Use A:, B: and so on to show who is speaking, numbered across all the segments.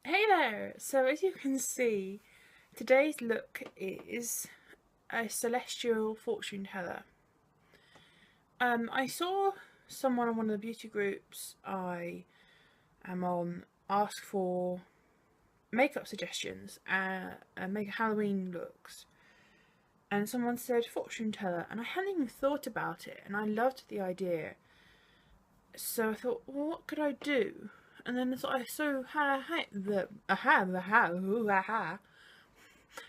A: Hey there! So as you can see, today's look is a celestial fortune teller. I saw someone on one of the beauty groups I am on ask for makeup suggestions and make Halloween looks, and someone said fortune teller, and I hadn't even thought about it, and I loved the idea. So I thought, well, what could I do? And then I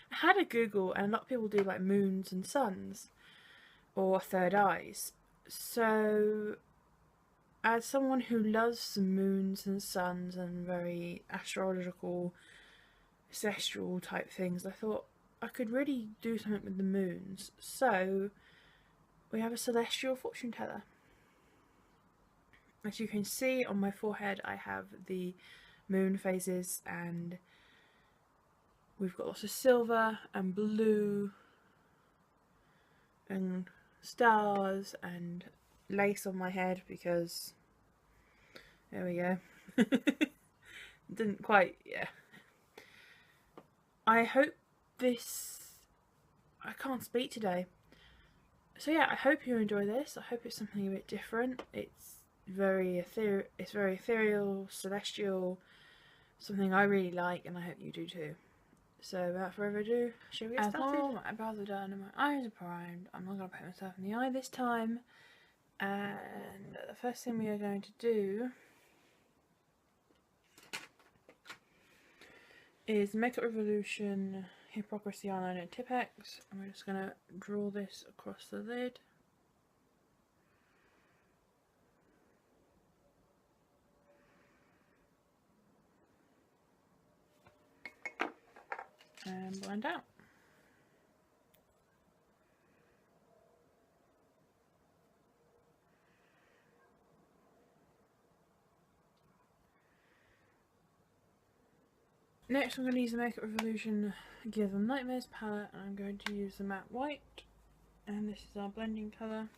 A: had a Google, and a lot of people do like moons and suns or third eyes. So as someone who loves the moons and suns and very astrological, ancestral type things, I thought I could really do something with the moons. So we have a celestial fortune teller. As you can see on my forehead, I have the moon phases, and we've got lots of silver and blue and stars and lace on my head because there we go. Didn't quite, yeah. I hope this, I can't speak today. So yeah, I hope you enjoy this. I hope it's something a bit different. It's very ethereal, celestial, something I really like, and I hope you do too. So without further ado, shall we get started? As normal, my brows are done and my eyes are primed. I'm not going to put myself in the eye this time. And the first thing we are going to do is Makeup Revolution Hypocrisy Eyeliner Tipx. And we're just going to draw this across the lid. And blend out. Next I'm going to use the Makeup Revolution Give Them Nightmares palette, and I'm going to use the matte white, and this is our blending colour.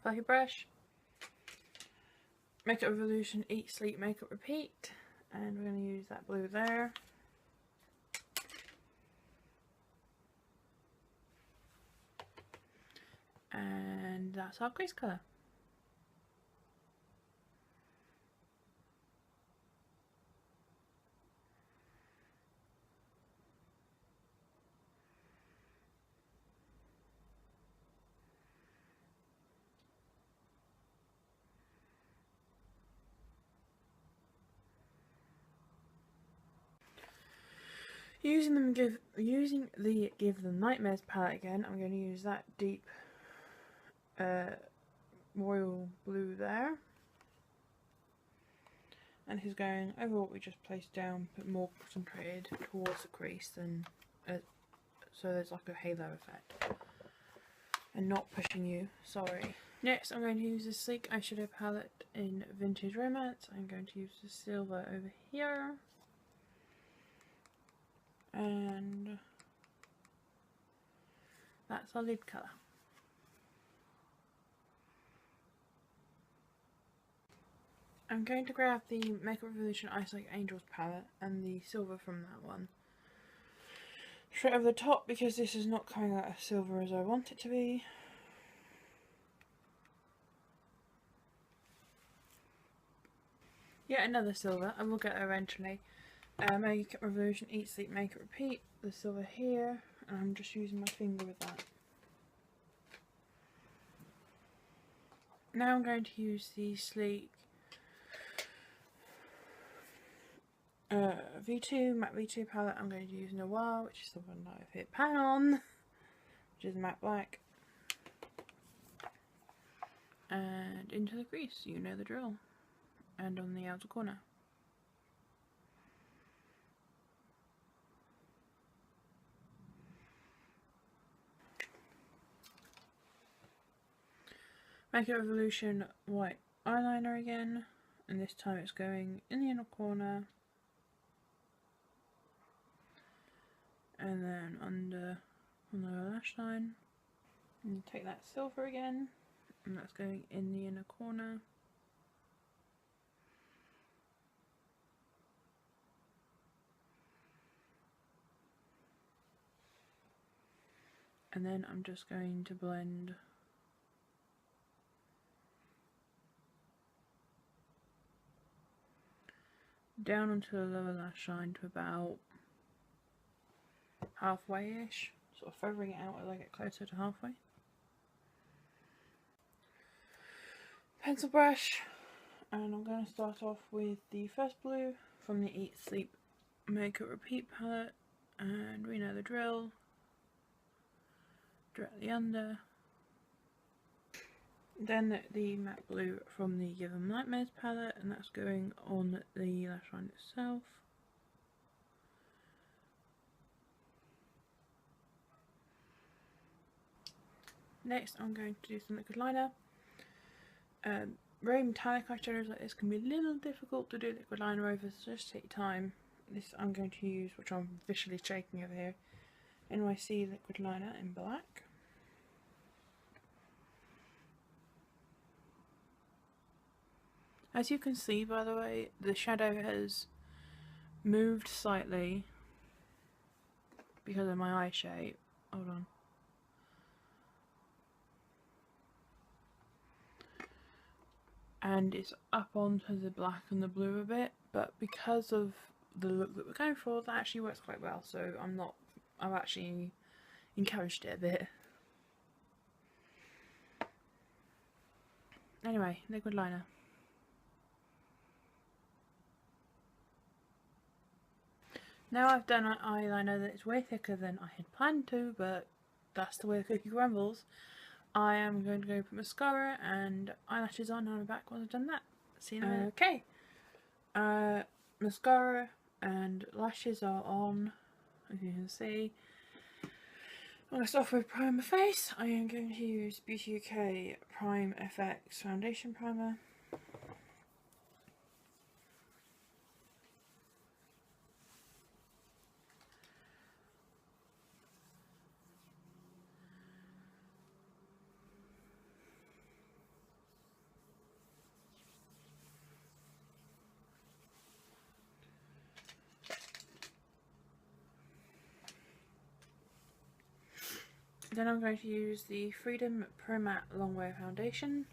A: Fluffy brush. Makeup Revolution Eat, Sleep, Makeup, Repeat, and we're going to use that blue there. And that's our crease colour. Using the Give Them Nightmares palette again, I'm going to use that deep royal blue there, and this is going over what we just placed down, but more concentrated towards the crease than so there's like a halo effect and not pushing you. Sorry. Next I'm going to use the Sleek eyeshadow palette in Vintage Romance. I'm going to use the silver over here, and that's our lid colour. I'm going to grab the Makeup Revolution Ice Like Angels palette and the silver from that one straight over the top, because this is not coming out as silver as I want it to be. Yet another silver, I will get there eventually. Makeup Revolution Eat, Sleep, Make It, Repeat, the silver here, and I'm just using my finger with that. Now I'm going to use the Sleek V2, matte V2 palette. I'm going to use Noir, which is the one that I've hit pan on, which is matte black. And into the crease, you know the drill. And on the outer corner. Makeup Revolution white eyeliner again, and this time it's going in the inner corner and then under on the lash line. And take that silver again, and that's going in the inner corner. And then I'm just going to blend down onto the lower lash line to about halfway-ish, sort of feathering it out as I get closer to halfway. Pencil brush, and I'm going to start off with the first blue from the Eat Sleep Makeup Repeat palette, and we know the drill. Directly under. Then the matte blue from the Give 'Em Nightmares palette, and that's going on the lash line itself. Next I'm going to do some liquid liner. Very metallic eyeshadows like this can be a little difficult to do liquid liner over, so just take your time. This I'm going to use, which I'm visually shaking over here, NYC liquid liner in black. As you can see, by the way, the shadow has moved slightly because of my eye shape. Hold on. And it's up onto the black and the blue a bit, but because of the look that we're going for, that actually works quite well, so I've actually encouraged it a bit. Anyway, liquid liner. Now I've done an eyeliner that's way thicker than I had planned to, but that's the way the cookie crumbles. I am going to go put mascara and eyelashes on, and I'll be back once I've done that. See you in a minute. Okay. Mascara and lashes are on, as you can see. I'm going to start off with primer face. I am going to use beautyuk Prime FX Foundation Primer. Then I'm going to use the Freedom Pro Matte Longwear Foundation.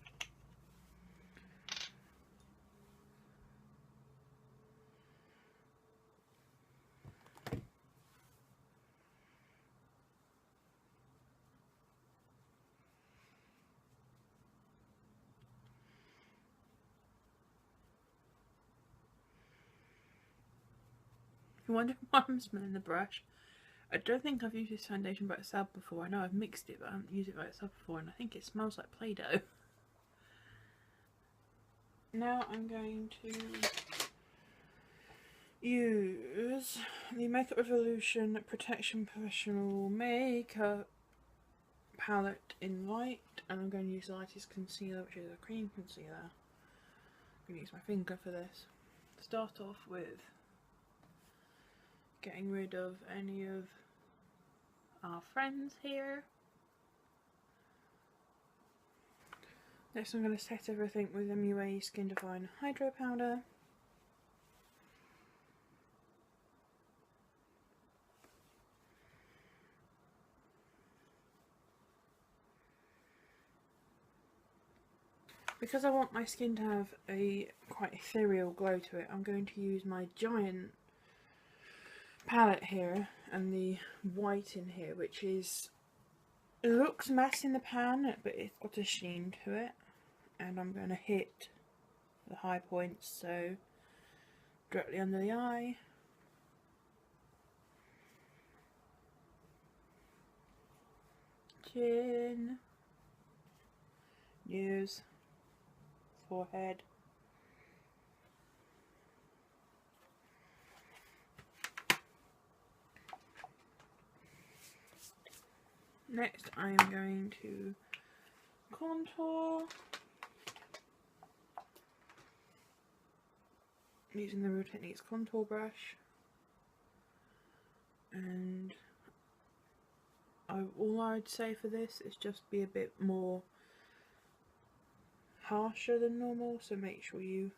A: If you wonder why I'm smelling the brush, I don't think I've used this foundation by itself before. I know I've mixed it, but I haven't used it by itself before, and I think it smells like Play-Doh. Now I'm going to use the Makeup Revolution Protection Professional Makeup palette in light, and I'm going to use the lightest concealer, which is a cream concealer. I'm going to use my finger for this. Start off with getting rid of any of our friends here. Next I'm going to set everything with MUA Skin Divine Hydro Powder. Because I want my skin to have a quite ethereal glow to it, I'm going to use my giant palette here and the white in here, which is, it looks matte in the pan, but it's got a sheen to it, and I'm going to hit the high points, so directly under the eye, chin, nose, forehead. Next I am going to contour using the Real Techniques contour brush, and I all I'd say for this is just be a bit more harsher than normal, so make sure you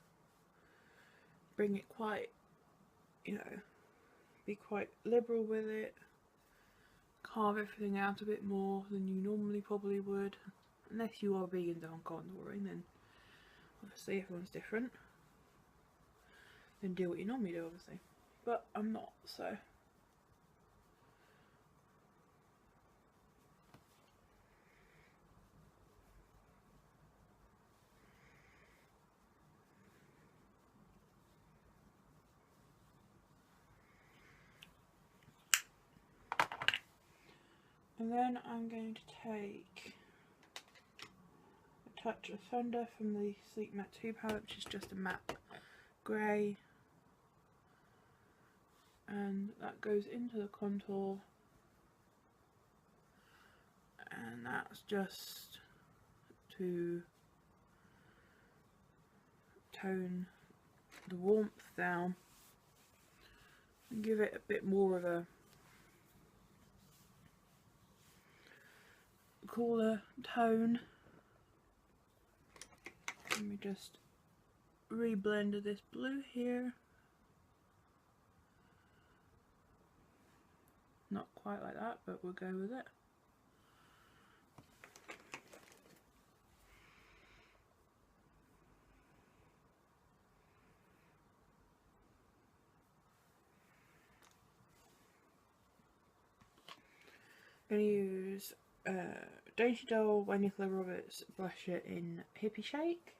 A: bring it quite, you know, be quite liberal with it, carve everything out a bit more than you normally probably would, unless you are big into contouring, then obviously everyone's different, then do what you normally do obviously, but I'm not, so. And then I'm going to take a touch of Thunder from the Sleek Matte 2 palette, which is just a matte grey, and that goes into the contour, and that's just to tone the warmth down and give it a bit more of a cooler tone. Let me just reblend this blue here. Not quite like that, but we'll go with it. I'm going to use Dainty by Nicola Roberts blusher in Hippie Shake.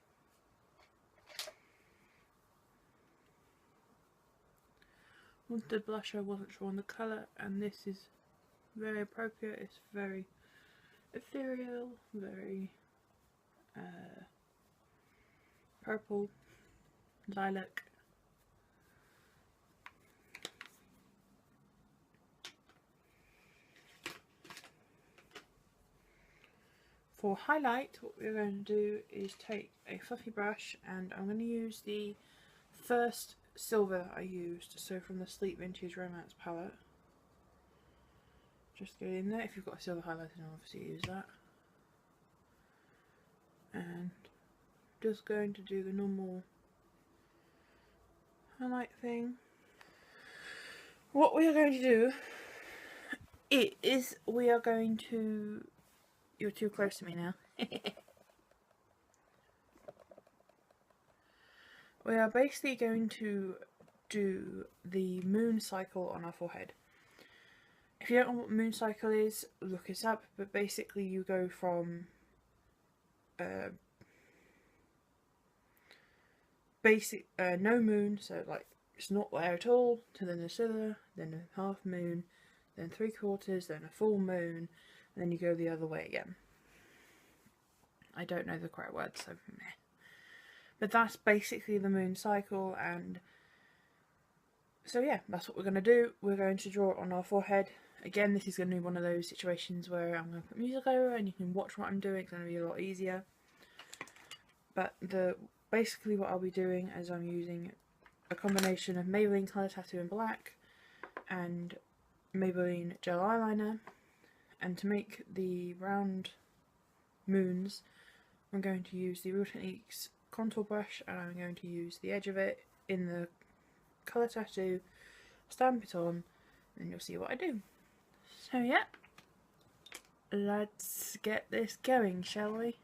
A: Wanted the blusher, I wasn't sure on the colour, and this is very appropriate. It's very ethereal, very purple, lilac. For highlight, what we're going to do is take a fluffy brush, and I'm going to use the first silver that I used, so from the Sleek Vintage Romance palette. Just go in there. If you've got a silver highlighter, then obviously use that. And just going to do the normal highlight thing. What we are going to do is we are going to... You're too close to me now. We are basically going to do the moon cycle on our forehead. If you don't know what moon cycle is, look it up, but basically you go from no moon, so like it's not there at all, to then a silver, then a half moon, then 3/4, then a full moon, and then you go the other way again. I don't know the correct word, so meh. But that's basically the moon cycle, and so yeah, that's what we're going to do. We're going to draw it on our forehead. Again, this is going to be one of those situations where I'm going to put music over and you can watch what I'm doing. It's going to be a lot easier. But basically what I'll be doing is I'm using a combination of Maybelline Colour Tattoo in black and Maybelline gel eyeliner, and to make the round moons I'm going to use the Real Techniques contour brush, and I'm going to use the edge of it in the Colour Tattoo, stamp it on, and you'll see what I do. So yeah, let's get this going, shall we?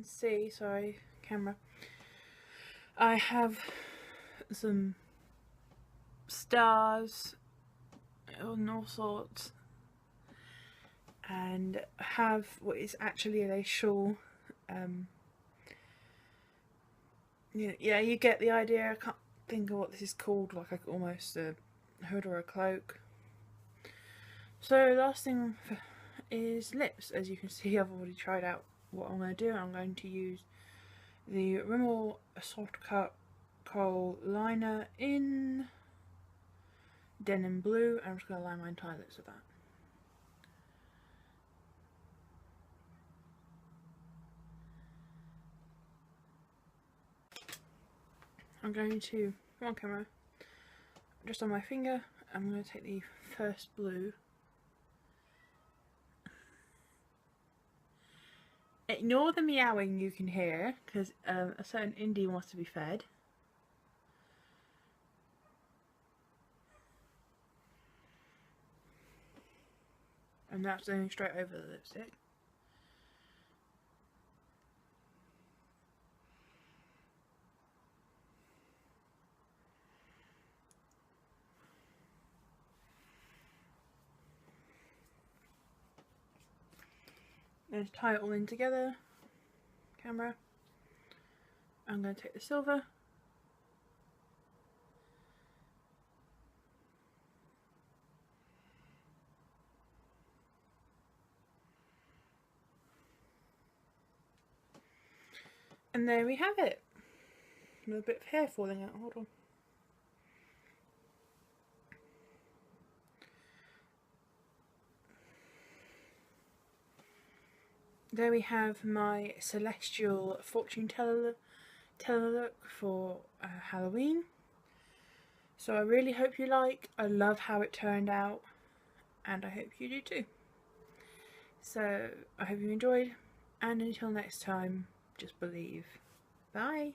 A: can see, sorry camera, I have some stars and all sorts, and have what is actually a shawl. Yeah, you get the idea. I can't think of what this is called, like almost a hood or a cloak. So last thing is lips. As you can see, I've already tried out what I'm going to do. I'm going to use the Rimmel Soft Cut Kohl liner in denim blue, and I'm just going to line my entire lips with that. I'm going to, come on camera, just on my finger, I'm going to take the first blue. Ignore the meowing you can hear, because a certain indie wants to be fed. And that's going straight over the lipstick. Let's tie it all in together. Camera. I'm going to take the silver. And there we have it. With a bit of hair falling out. Hold on. There we have my celestial fortune teller look for Halloween. So I really hope you like. I love how it turned out, and I hope you do too. So I hope you enjoyed, and until next time, just believe. Bye.